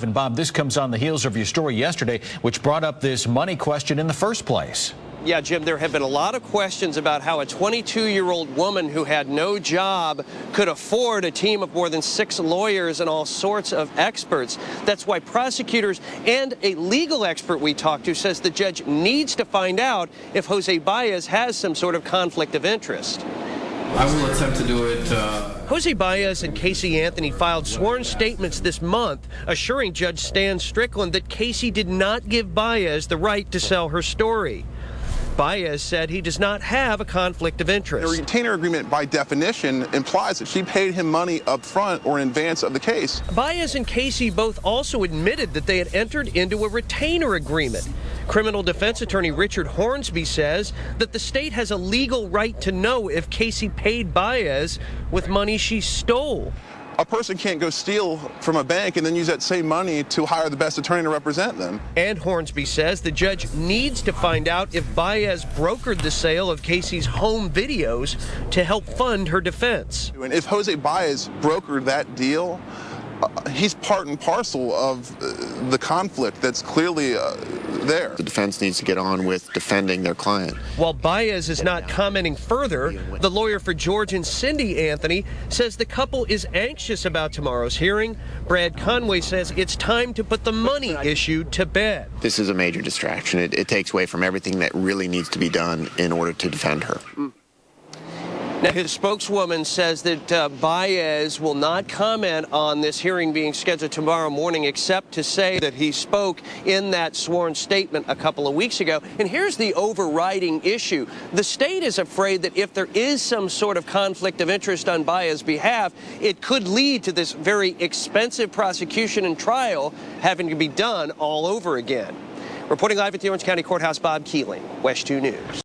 And Bob, this comes on the heels of your story yesterday, which brought up this money question in the first place. Yeah, Jim, there have been a lot of questions about how a 22-year-old woman who had no job could afford a team of more than 6 lawyers and all sorts of experts. That's why prosecutors and a legal expert we talked to says the judge needs to find out if Jose Baez has some sort of conflict of interest. I will attempt to do it. Jose Baez and Casey Anthony filed sworn statements this month assuring Judge Stan Strickland that Casey did not give Baez the right to sell her story. Baez said he does not have a conflict of interest. A retainer agreement, by definition, implies that she paid him money up front or in advance of the case. Baez and Casey both also admitted that they had entered into a retainer agreement. Criminal defense attorney Richard Hornsby says that the state has a legal right to know if Casey paid Baez with money she stole. A person can't go steal from a bank and then use that same money to hire the best attorney to represent them. And Hornsby says the judge needs to find out if Baez brokered the sale of Casey's home videos to help fund her defense. And if Jose Baez brokered that deal, he's part and parcel of the conflict that's clearly there. The defense needs to get on with defending their client. While Baez is not commenting further, the lawyer for George and Cindy Anthony says the couple is anxious about tomorrow's hearing. Brad Conway says it's time to put the money issue to bed. This is a major distraction. It takes away from everything that really needs to be done in order to defend her. Now, his spokeswoman says that Baez will not comment on this hearing being scheduled tomorrow morning, except to say that he spoke in that sworn statement a couple of weeks ago. And here's the overriding issue. The state is afraid that if there is some sort of conflict of interest on Baez's behalf, it could lead to this very expensive prosecution and trial having to be done all over again. Reporting live at the Orange County Courthouse, Bob Keeling, WESH 2 News.